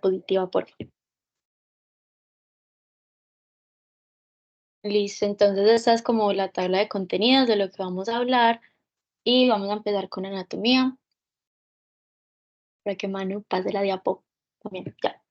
diapositiva, por favor. Listo, entonces esta es como la tabla de contenidos de lo que vamos a hablar y vamos a empezar con anatomía para que Manu pase la diapo también, ya.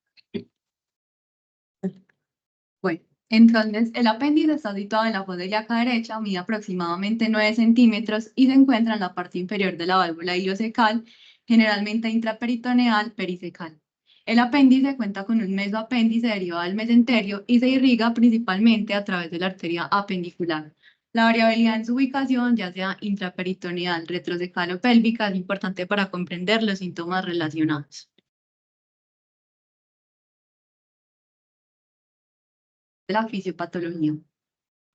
Bueno, entonces el apéndice está situado en la fosa ilíaca derecha, mide aproximadamente 9 centímetros y se encuentra en la parte inferior de la válvula iliocecal, generalmente intraperitoneal pericecal. El apéndice cuenta con un mesoapéndice derivado del mesenterio y se irriga principalmente a través de la arteria apendicular. La variabilidad en su ubicación, ya sea intraperitoneal, retrocecal o pélvica, es importante para comprender los síntomas relacionados. La fisiopatología.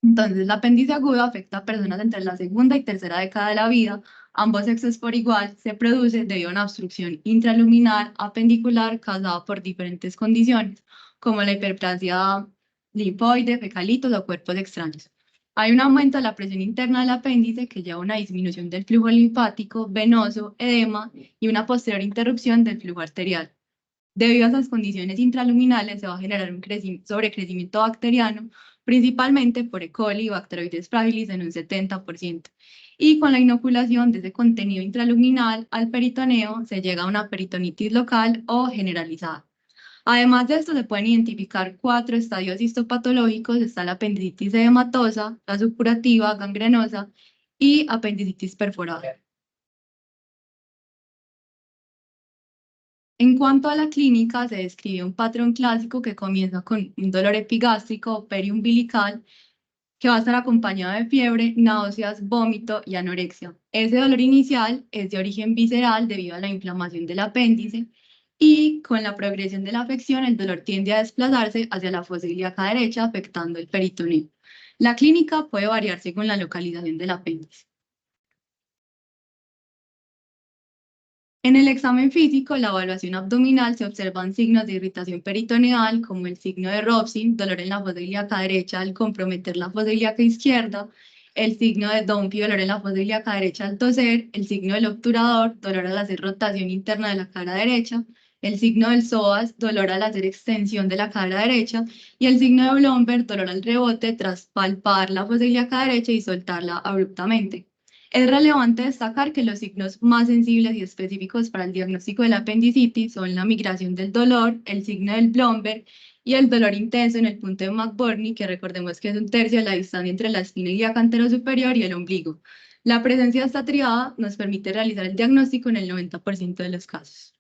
Entonces, el apéndice agudo afecta a personas entre la segunda y tercera década de la vida. Ambos sexos por igual se produce debido a una obstrucción intraluminal apendicular causada por diferentes condiciones, como la hiperplasia linfoide, fecalitos o cuerpos extraños. Hay un aumento de la presión interna del apéndice que lleva a una disminución del flujo linfático, venoso, edema y una posterior interrupción del flujo arterial. Debido a esas condiciones intraluminales se va a generar un sobrecrecimiento bacteriano, principalmente por E. coli y Bacteroides fragilis en un 70%. Y con la inoculación de ese contenido intraluminal al peritoneo se llega a una peritonitis local o generalizada. Además de esto, se pueden identificar 4 estadios histopatológicos. Está la apendicitis edematosa, la supurativa, gangrenosa y apendicitis perforada. En cuanto a la clínica, se describe un patrón clásico que comienza con un dolor epigástrico o periumbilical que va a estar acompañado de fiebre, náuseas, vómito y anorexia. Ese dolor inicial es de origen visceral debido a la inflamación del apéndice y con la progresión de la afección el dolor tiende a desplazarse hacia la fosa ilíaca derecha afectando el peritoneo. La clínica puede variar según la localización del apéndice. En el examen físico, la evaluación abdominal, se observan signos de irritación peritoneal, como el signo de Robson, dolor en la fosa ilíaca derecha al comprometer la fosa ilíaca izquierda, el signo de Dumpy, dolor en la fosa ilíaca derecha al toser, el signo del obturador, dolor al hacer rotación interna de la cara derecha, el signo del psoas, dolor al hacer extensión de la cara derecha, y el signo de Blomberg, dolor al rebote tras palpar la fosa ilíaca derecha y soltarla abruptamente. Es relevante destacar que los signos más sensibles y específicos para el diagnóstico de la apendicitis son la migración del dolor, el signo del Blomberg y el dolor intenso en el punto de McBurney, que recordemos que es 1/3 de la distancia entre la espina ilíaca anterosuperior y el ombligo. La presencia de esta triada nos permite realizar el diagnóstico en el 90% de los casos.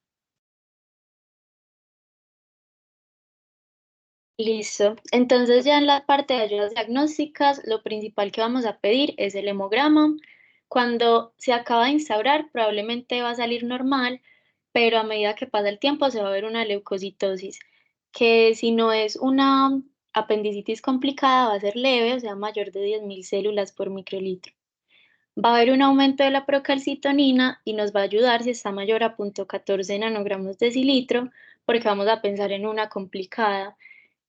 Listo, entonces ya en la parte de ayudas diagnósticas, lo principal que vamos a pedir es el hemograma. Cuando se acaba de instaurar, probablemente va a salir normal, pero a medida que pasa el tiempo se va a ver una leucocitosis, que si no es una apendicitis complicada va a ser leve, o sea, mayor de 10.000 células por microlitro. Va a haber un aumento de la procalcitonina y nos va a ayudar si está mayor a 0.14 nanogramos decilitro, porque vamos a pensar en una complicada.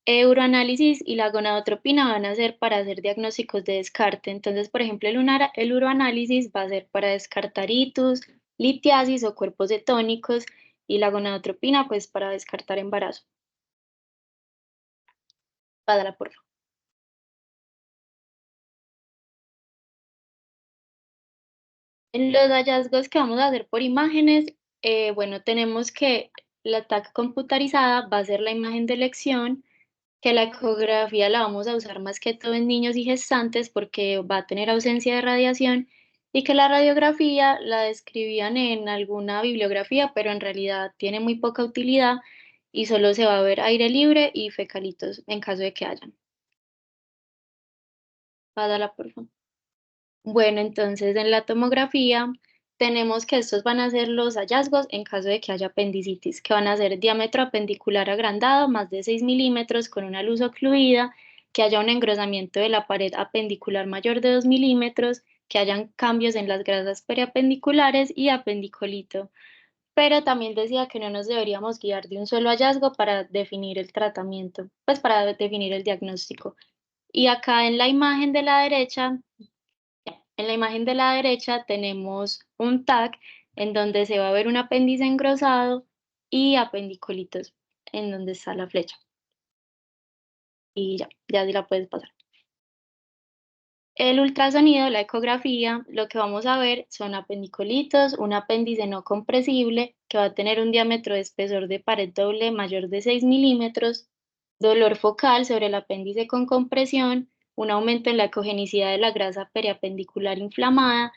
Uroanálisis y la gonadotropina van a ser para hacer diagnósticos de descarte. Entonces, por ejemplo, el uroanálisis va a ser para descartar itus, litiasis o cuerpos cetónicos y la gonadotropina pues para descartar embarazo. Pásala, por favor. En los hallazgos que vamos a hacer por imágenes, bueno, tenemos que la TAC computarizada va a ser la imagen de elección, que la ecografía la vamos a usar más que todo en niños y gestantes porque va a tener ausencia de radiación y que la radiografía la describían en alguna bibliografía, pero en realidad tiene muy poca utilidad y solo se va a ver aire libre y fecalitos en caso de que hayan. Pásala, por favor. Bueno, entonces en la tomografía tenemos que estos van a ser los hallazgos en caso de que haya apendicitis, que van a ser diámetro apendicular agrandado, más de 6 milímetros con una luz ocluida, que haya un engrosamiento de la pared apendicular mayor de 2 milímetros, que hayan cambios en las grasas periapendiculares y apendicolito. Pero también decía que no nos deberíamos guiar de un solo hallazgo para definir el tratamiento, pues para definir el diagnóstico. Y acá en la imagen de la derecha en la imagen de la derecha tenemos un TAC en donde se va a ver un apéndice engrosado y apendicolitos. en donde está la flecha. Y ya sí la puedes pasar. El ultrasonido, la ecografía, lo que vamos a ver son apendicolitos, un apéndice no compresible que va a tener un diámetro de espesor de pared doble mayor de 6 milímetros, dolor focal sobre el apéndice con compresión, un aumento en la ecogenicidad de la grasa periapendicular inflamada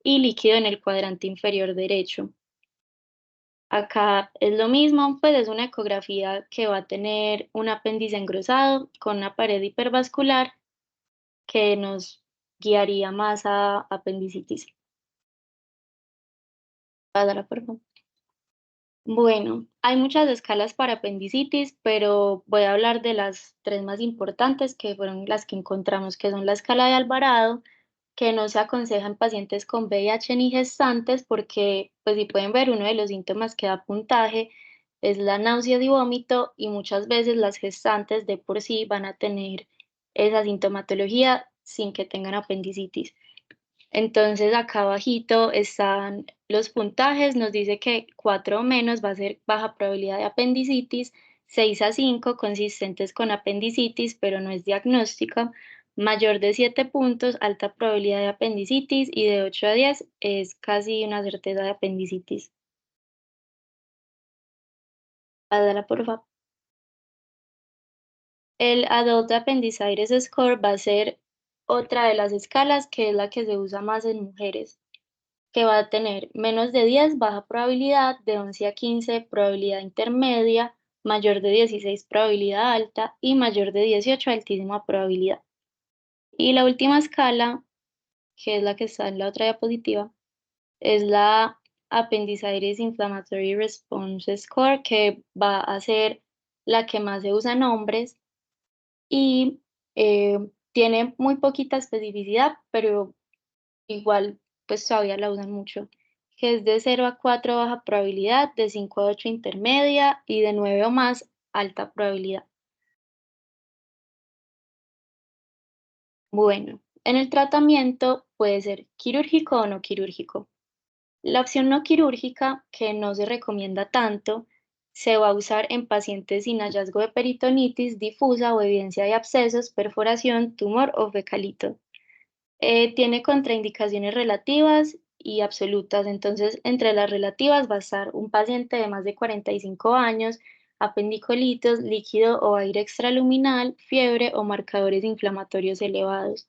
y líquido en el cuadrante inferior derecho. Acá es lo mismo, pues es una ecografía que va a tener un apéndice engrosado con una pared hipervascular que nos guiaría más a apendicitis. Pásala, por favor. Bueno, hay muchas escalas para apendicitis, pero voy a hablar de las tres más importantes, que fueron las que encontramos, que son la escala de Alvarado, que no se aconseja en pacientes con VIH ni gestantes, porque, pues si pueden ver, uno de los síntomas que da puntaje es la náusea y vómito, y muchas veces las gestantes de por sí van a tener esa sintomatología sin que tengan apendicitis. Entonces acá abajito están los puntajes, nos dice que 4 o menos va a ser baja probabilidad de apendicitis, 6 a 5 consistentes con apendicitis, pero no es diagnóstica, mayor de 7 puntos, alta probabilidad de apendicitis y de 8 a 10 es casi una certeza de apendicitis. Pásala, por favor. El Adult Appendicitis Score va a ser otra de las escalas que es la que se usa más en mujeres, que va a tener menos de 10 baja probabilidad, de 11 a 15 probabilidad intermedia, mayor de 16 probabilidad alta y mayor de 18 altísima probabilidad. Y la última escala, que es la que está en la otra diapositiva, es la Appendicitis Inflammatory Response Score, que va a ser la que más se usa en hombres y tiene muy poquita especificidad, pero igual pues todavía la usan mucho, que es de 0 a 4 baja probabilidad, de 5 a 8 intermedia y de 9 o más alta probabilidad. Bueno, en el tratamiento puede ser quirúrgico o no quirúrgico. La opción no quirúrgica, que no se recomienda tanto, se va a usar en pacientes sin hallazgo de peritonitis difusa o evidencia de abscesos, perforación, tumor o fecalito. Tiene contraindicaciones relativas y absolutas, entonces entre las relativas va a estar un paciente de más de 45 años, apendicolitos, líquido o aire extraluminal, fiebre o marcadores inflamatorios elevados.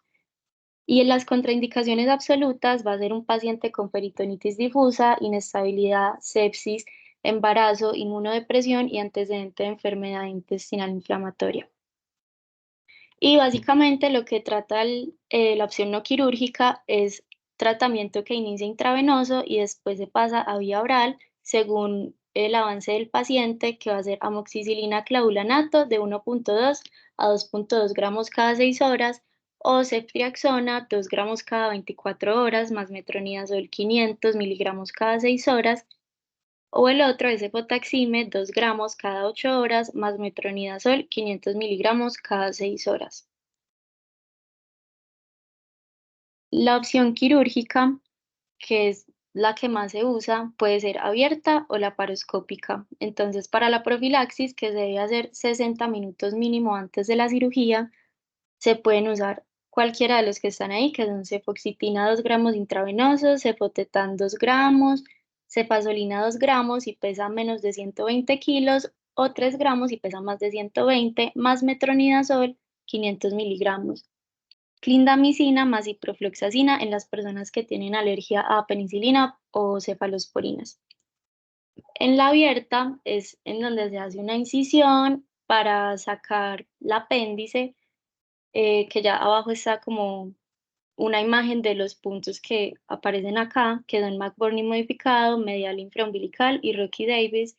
Y en las contraindicaciones absolutas va a ser un paciente con peritonitis difusa, inestabilidad, sepsis, embarazo, inmunodepresión y antecedente de enfermedad intestinal inflamatoria. Y básicamente lo que trata la opción no quirúrgica es tratamiento que inicia intravenoso y después se pasa a vía oral según el avance del paciente, que va a ser amoxicilina clavulanato de 1.2 a 2.2 gramos cada 6 horas o ceftriaxona 2 gramos cada 24 horas más metronidazol 500 miligramos cada 6 horas o el otro es cefotaxime 2 gramos cada 8 horas más metronidazol 500 miligramos cada 6 horas. La opción quirúrgica, que es la que más se usa, puede ser abierta o laparoscópica. Entonces, para la profilaxis, que se debe hacer 60 minutos mínimo antes de la cirugía, se pueden usar cualquiera de los que están ahí, que son cefoxitina 2 gramos intravenosos, cefotetan 2 gramos, cefazolina 2 gramos y pesa menos de 120 kilos, o 3 gramos y pesa más de 120, más metronidazol 500 miligramos. Clindamicina más ciprofloxacina en las personas que tienen alergia a penicilina o cefalosporinas. En la abierta es en donde se hace una incisión para sacar el apéndice, que ya abajo está como una imagen de los puntos que aparecen acá, que son McBurney modificado, medial infraumbilical y Rocky Davis.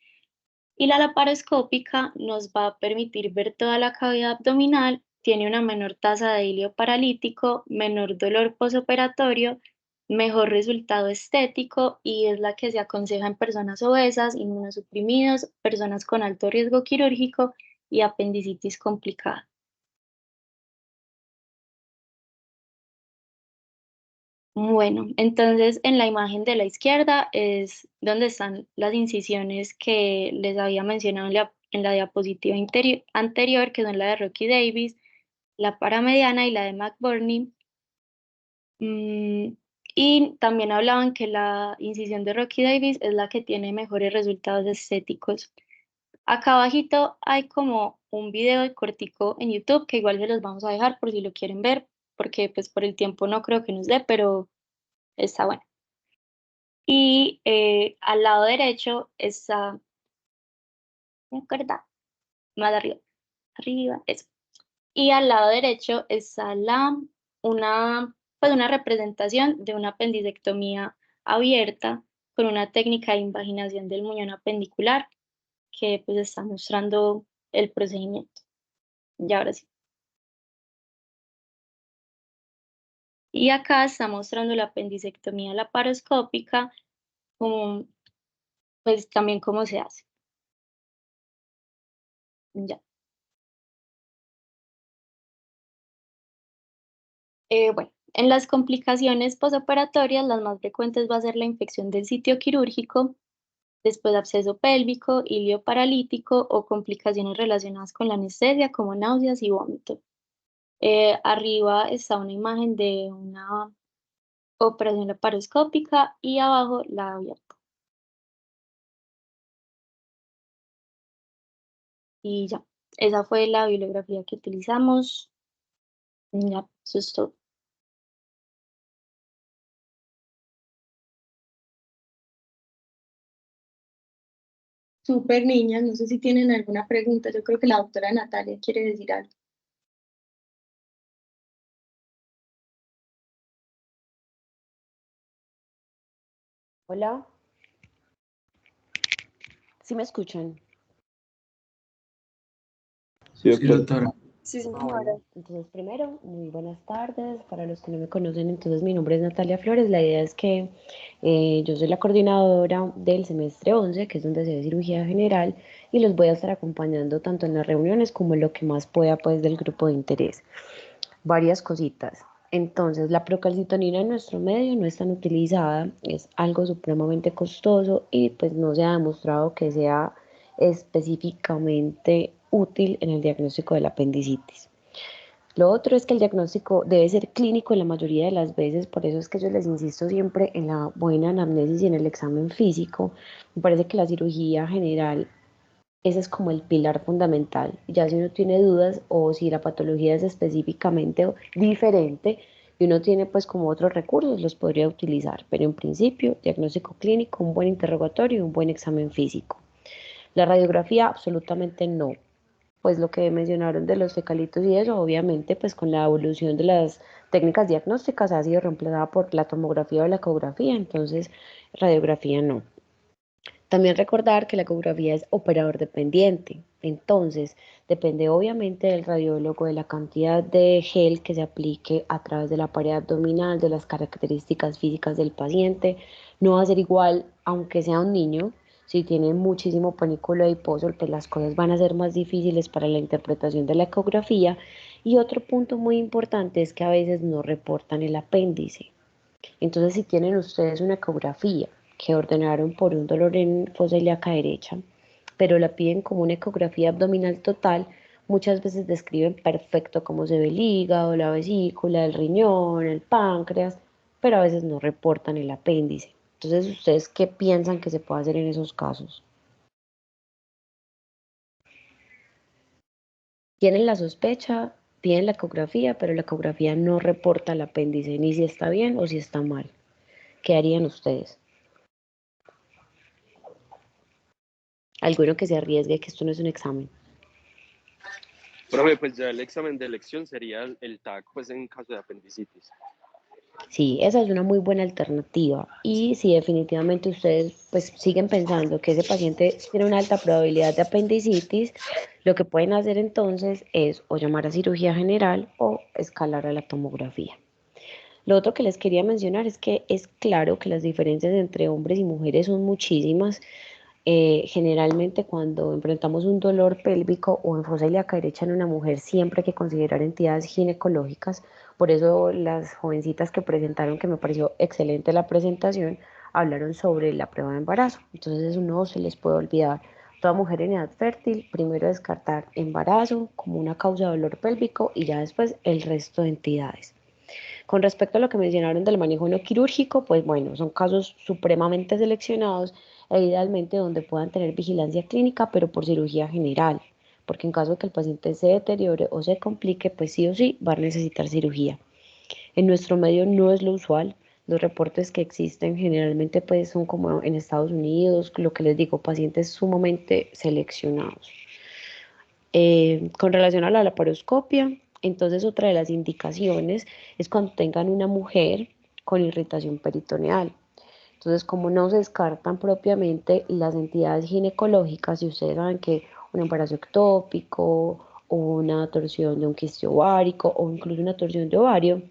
Y la laparoscópica nos va a permitir ver toda la cavidad abdominal, tiene una menor tasa de hilio paralítico, menor dolor posoperatorio, mejor resultado estético y es la que se aconseja en personas obesas, inmunosuprimidos, personas con alto riesgo quirúrgico y apendicitis complicada. Bueno, entonces en la imagen de la izquierda es donde están las incisiones que les había mencionado en la diapositiva anterior, que son la de Rocky Davis, la paramediana y la de McBurney. Y también hablaban que la incisión de Rocky Davis es la que tiene mejores resultados estéticos. Acá abajito hay como un video cortico en YouTube que igual se los vamos a dejar por si lo quieren ver, porque pues por el tiempo no creo que nos dé, pero está bueno. Y al lado derecho está, ¿me acuerda? Más arriba, eso. Y al lado derecho está una representación de una apendicectomía abierta con una técnica de invaginación del muñón apendicular que pues está mostrando el procedimiento. Y ahora sí. Y acá está mostrando la apendicectomía laparoscópica, como, pues también cómo se hace. Ya. Bueno, en las complicaciones posoperatorias, las más frecuentes va a ser la infección del sitio quirúrgico, después absceso pélvico, ilio paralítico o complicaciones relacionadas con la anestesia como náuseas y vómito. Arriba está una imagen de una operación laparoscópica y abajo la abierta. Y ya, esa fue la bibliografía que utilizamos. Ya, eso es todo. Súper niñas, no sé si tienen alguna pregunta. Yo creo que la doctora Natalia quiere decir algo. Hola, ¿sí me escuchan? Sí, Sí, doctora. Sí, Bueno, entonces primero, muy buenas tardes. Para los que no me conocen, entonces mi nombre es Natalia Flores. La idea es que yo soy la coordinadora del semestre 11, que es donde se ve cirugía general, y los voy a estar acompañando tanto en las reuniones como en lo que más pueda pues del grupo de interés. Varias cositas. Entonces, la procalcitonina en nuestro medio no es tan utilizada, es algo supremamente costoso y pues no se ha demostrado que sea específicamente útil en el diagnóstico de la apendicitis. Lo otro es que el diagnóstico debe ser clínico en la mayoría de las veces, por eso es que yo les insisto siempre en la buena anamnesis y en el examen físico. Me parece que la cirugía general, ese es como el pilar fundamental. Ya si uno tiene dudas o si la patología es específicamente diferente y uno tiene pues como otros recursos, los podría utilizar. Pero en principio, diagnóstico clínico, un buen interrogatorio y un buen examen físico. La radiografía, absolutamente no. Pues lo que mencionaron de los fecalitos y eso, obviamente pues con la evolución de las técnicas diagnósticas ha sido reemplazada por la tomografía o la ecografía, entonces radiografía no. También recordar que la ecografía es operador dependiente, entonces depende obviamente del radiólogo, de la cantidad de gel que se aplique a través de la pared abdominal, de las características físicas del paciente. No va a ser igual aunque sea un niño. Si tiene muchísimo panículo adiposo, pues las cosas van a ser más difíciles para la interpretación de la ecografía. Y otro punto muy importante es que a veces no reportan el apéndice. Entonces, si tienen ustedes una ecografía que ordenaron por un dolor en fosa ilíaca derecha, pero la piden como una ecografía abdominal total, muchas veces describen perfecto cómo se ve el hígado, la vesícula, el riñón, el páncreas, pero a veces no reportan el apéndice. Entonces, ¿ustedes qué piensan que se puede hacer en esos casos? Tienen la sospecha, piden la ecografía, pero la ecografía no reporta el apéndice, ni si está bien o si está mal. ¿Qué harían ustedes? Alguno que se arriesgue, que esto no es un examen. Profe, pues ya el examen de elección sería el TAC, pues en caso de apendicitis. Sí, esa es una muy buena alternativa. Y si definitivamente ustedes pues siguen pensando que ese paciente tiene una alta probabilidad de apendicitis, lo que pueden hacer entonces es o llamar a cirugía general o escalar a la tomografía. Lo otro que les quería mencionar es que es claro que las diferencias entre hombres y mujeres son muchísimas. Generalmente cuando enfrentamos un dolor pélvico o en fosa ilíaca derecha en una mujer, siempre hay que considerar entidades ginecológicas. Por eso las jovencitas que presentaron, que me pareció excelente la presentación, hablaron sobre la prueba de embarazo. Entonces eso no se les puede olvidar. Toda mujer en edad fértil, primero descartar embarazo como una causa de dolor pélvico y ya después el resto de entidades. Con respecto a lo que mencionaron del manejo no quirúrgico, pues bueno, son casos supremamente seleccionados e idealmente donde puedan tener vigilancia clínica, pero por cirugía general, porque en caso de que el paciente se deteriore o se complique, pues sí o sí va a necesitar cirugía. En nuestro medio no es lo usual. Los reportes que existen generalmente pues son como en Estados Unidos, lo que les digo, pacientes sumamente seleccionados. Con relación a la laparoscopia, entonces otra de las indicaciones es cuando tengan una mujer con irritación peritoneal. Entonces, como no se descartan propiamente las entidades ginecológicas, si ustedes saben que un embarazo ectópico o una torsión de un quiste ovárico o incluso una torsión de ovario,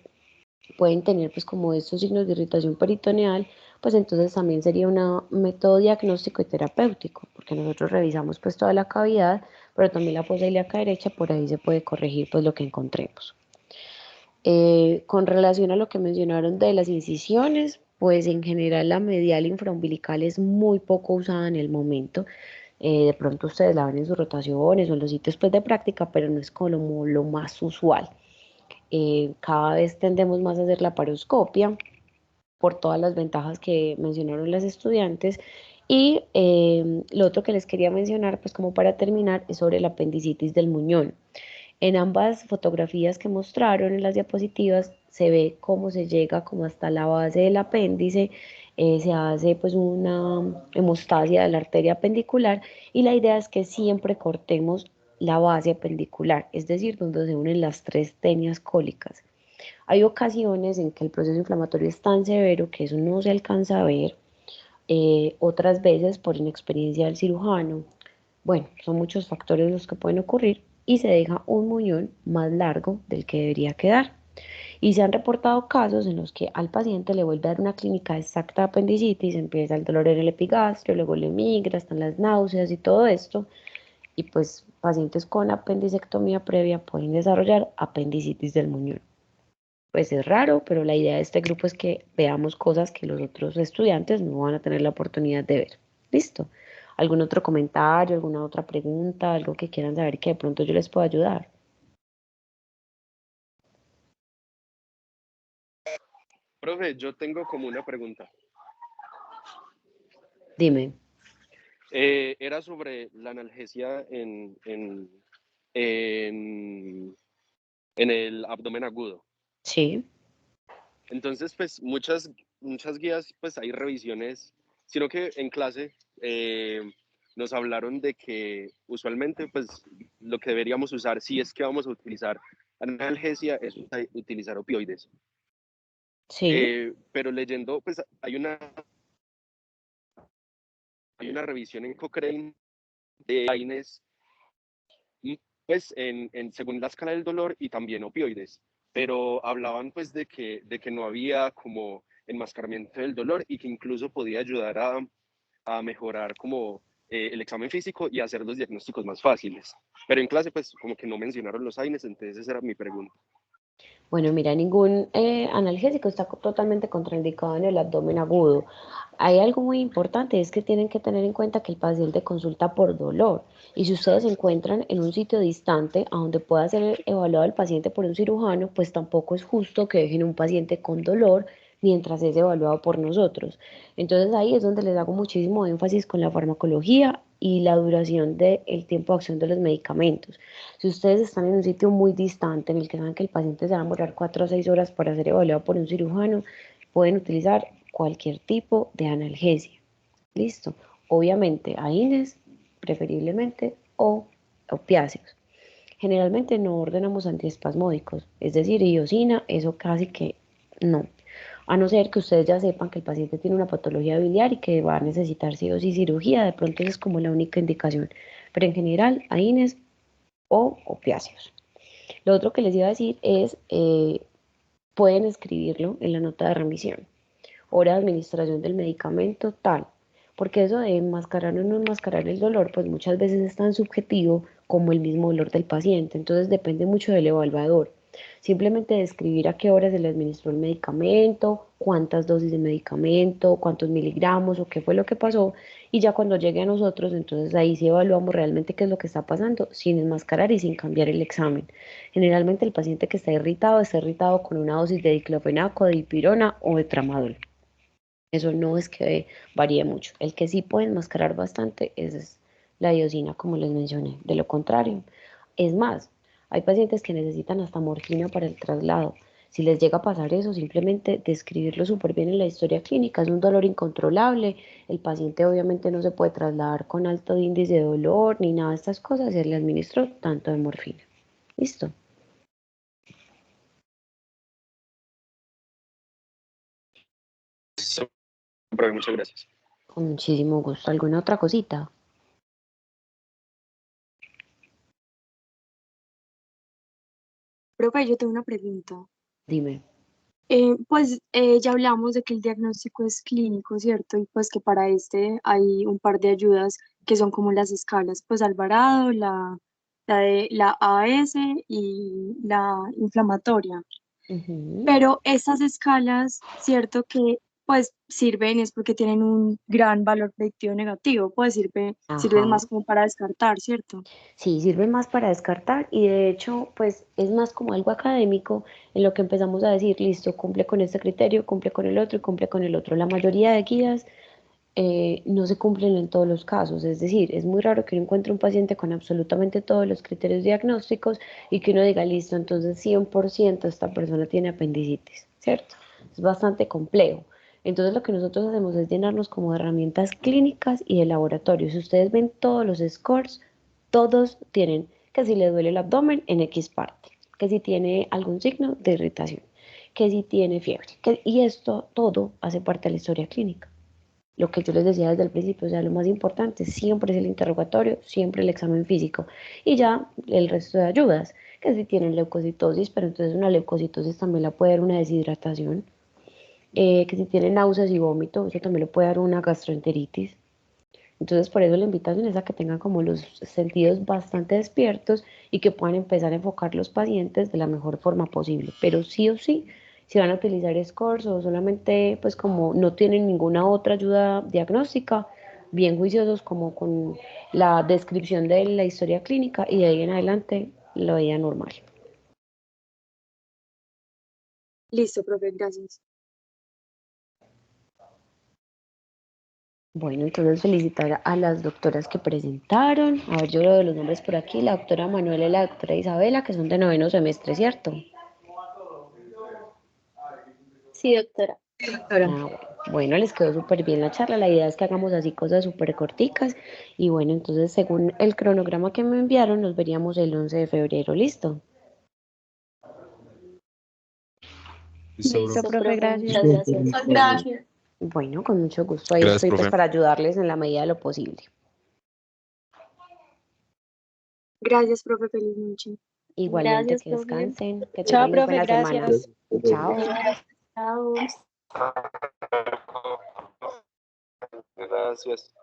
pueden tener pues como estos signos de irritación peritoneal, pues entonces también sería un método diagnóstico y terapéutico, porque nosotros revisamos pues toda la cavidad, pero también la fosa ilíaca derecha, por ahí se puede corregir pues lo que encontremos. Con relación a lo que mencionaron de las incisiones, pues en general la medial infraumbilical es muy poco usada en el momento. De pronto ustedes la ven en sus rotaciones o en los sitios pues, de práctica, pero no es como lo más usual. Cada vez tendemos más a hacer la paroscopia por todas las ventajas que mencionaron las estudiantes. Y lo otro que les quería mencionar, pues como para terminar, es sobre la apendicitis del muñón. En ambas fotografías que mostraron en las diapositivas se ve cómo se llega como hasta la base del apéndice, se hace pues una hemostasia de la arteria apendicular y la idea es que siempre cortemos la base apendicular, es decir, donde se unen las tres tenias cólicas. Hay ocasiones en que el proceso inflamatorio es tan severo que eso no se alcanza a ver, otras veces por inexperiencia del cirujano. Bueno, son muchos factores los que pueden ocurrir y se deja un muñón más largo del que debería quedar. Y se han reportado casos en los que al paciente le vuelve a dar una clínica exacta de apendicitis, empieza el dolor en el epigastrio, luego le migra, están las náuseas y todo esto. Y pues pacientes con apendicectomía previa pueden desarrollar apendicitis del muñón. Pues es raro, pero la idea de este grupo es que veamos cosas que los otros estudiantes no van a tener la oportunidad de ver. ¿Listo? ¿Algún otro comentario, alguna otra pregunta, algo que quieran saber que de pronto yo les pueda ayudar? Profe, yo tengo como una pregunta. Dime. Era sobre la analgesia en el abdomen agudo. Sí. Entonces, pues muchas guías, pues hay revisiones, sino que en clase nos hablaron de que usualmente, pues lo que deberíamos usar, si es que vamos a utilizar analgesia, es utilizar opioides. Sí. Pero leyendo, pues hay una revisión en Cochrane de AINES, pues según la escala del dolor y también opioides, pero hablaban pues de que no había como enmascaramiento del dolor y que incluso podía ayudar a mejorar como el examen físico y hacer los diagnósticos más fáciles. Pero en clase pues como que no mencionaron los AINES, entonces esa era mi pregunta. Bueno, mira, ningún analgésico está totalmente contraindicado en el abdomen agudo. Hay algo muy importante, es que tienen que tener en cuenta que el paciente consulta por dolor. Y si ustedes se encuentran en un sitio distante a donde pueda ser evaluado el paciente por un cirujano, pues tampoco es justo que dejen un paciente con dolor mientras es evaluado por nosotros. Entonces ahí es donde les hago muchísimo énfasis con la farmacología y la duración del tiempo de acción de los medicamentos. Si ustedes están en un sitio muy distante en el que saben que el paciente se va a demorar 4 o 6 horas para ser evaluado por un cirujano, pueden utilizar cualquier tipo de analgesia. Listo. Obviamente, AINES, preferiblemente, o opiáceos. Generalmente no ordenamos antiespasmódicos, es decir, iosina, eso casi que no. A no ser que ustedes ya sepan que el paciente tiene una patología biliar y que va a necesitar sí o sí cirugía, de pronto esa es como la única indicación. Pero en general, AINES o opiáceos. Lo otro que les iba a decir es, pueden escribirlo en la nota de remisión. Hora de administración del medicamento tal. porque eso de enmascarar o no enmascarar el dolor, pues muchas veces es tan subjetivo como el mismo dolor del paciente, entonces depende mucho del evaluador. Simplemente describir a qué hora se le administró el medicamento, cuántas dosis de medicamento, cuántos miligramos o qué fue lo que pasó, y ya cuando llegue a nosotros, entonces ahí sí evaluamos realmente qué es lo que está pasando sin enmascarar y sin cambiar el examen. Generalmente el paciente que está irritado con una dosis de diclofenaco, de dipirona o de tramadol. Eso no es que varíe mucho. El que sí puede enmascarar bastante es la diosina, como les mencioné. De lo contrario, es más, hay pacientes que necesitan hasta morfina para el traslado. Si les llega a pasar eso, simplemente describirlo súper bien en la historia clínica. Es un dolor incontrolable. El paciente obviamente no se puede trasladar con alto índice de dolor ni nada de estas cosas. Se le administró tanto de morfina. ¿Listo? Profe, muchas gracias. Con muchísimo gusto. ¿Alguna otra cosita? Profe, yo tengo una pregunta. Dime. Ya hablamos de que el diagnóstico es clínico, ¿cierto? Y pues que para este hay un par de ayudas que son como las escalas, pues Alvarado, la AS y la inflamatoria. Ujú. Pero estas escalas, ¿cierto? Que pues sirven es porque tienen un gran valor predictivo negativo, pues sirven Ajá. más como para descartar, ¿cierto? Sí, sirve más para descartar y de hecho, pues es más como algo académico en lo que empezamos a decir, listo, cumple con este criterio, cumple con el otro y cumple con el otro. La mayoría de guías no se cumplen en todos los casos, es decir, es muy raro que uno encuentre un paciente con absolutamente todos los criterios diagnósticos y que uno diga, listo, entonces 100% esta persona tiene apendicitis, ¿cierto? Es bastante complejo. Entonces lo que nosotros hacemos es llenarnos como de herramientas clínicas y de laboratorio. Si ustedes ven todos los scores, todos tienen que si le duele el abdomen en X parte, que si tiene algún signo de irritación, que si tiene fiebre, y esto todo hace parte de la historia clínica. Lo que yo les decía desde el principio, o sea, lo más importante siempre es el interrogatorio, siempre el examen físico y ya el resto de ayudas, que si tienen leucocitosis, pero entonces una leucocitosis también la puede dar una deshidratación, que si tienen náuseas y vómito, eso también lo puede dar una gastroenteritis. Entonces, por eso la invitación es a que tengan como los sentidos bastante despiertos y que puedan empezar a enfocar los pacientes de la mejor forma posible. Pero sí o sí, si van a utilizar scores o solamente, pues como no tienen ninguna otra ayuda diagnóstica, bien juiciosos como con la descripción de la historia clínica y de ahí en adelante la veía normal. Listo, profe, gracias. Bueno, entonces felicitar a las doctoras que presentaron. A ver, yo veo los nombres por aquí, la doctora Manuela y la doctora Isabela, que son de noveno semestre, ¿cierto? Sí, doctora. Bueno, les quedó súper bien la charla. La idea es que hagamos así cosas súper corticas. Y bueno, entonces según el cronograma que me enviaron, nos veríamos el 11 de febrero. ¿Listo? Listo, profe, gracias. Muchas gracias. Gracias. Bueno, con mucho gusto. Ahí Gracias, estoy pues profe. para ayudarles en la medida de lo posible. Gracias, profe, feliz noche. Igualmente Gracias, que profe. descansen, que Chao, tengan muy profe, buena semana. gracias. Chao. Chao. Gracias.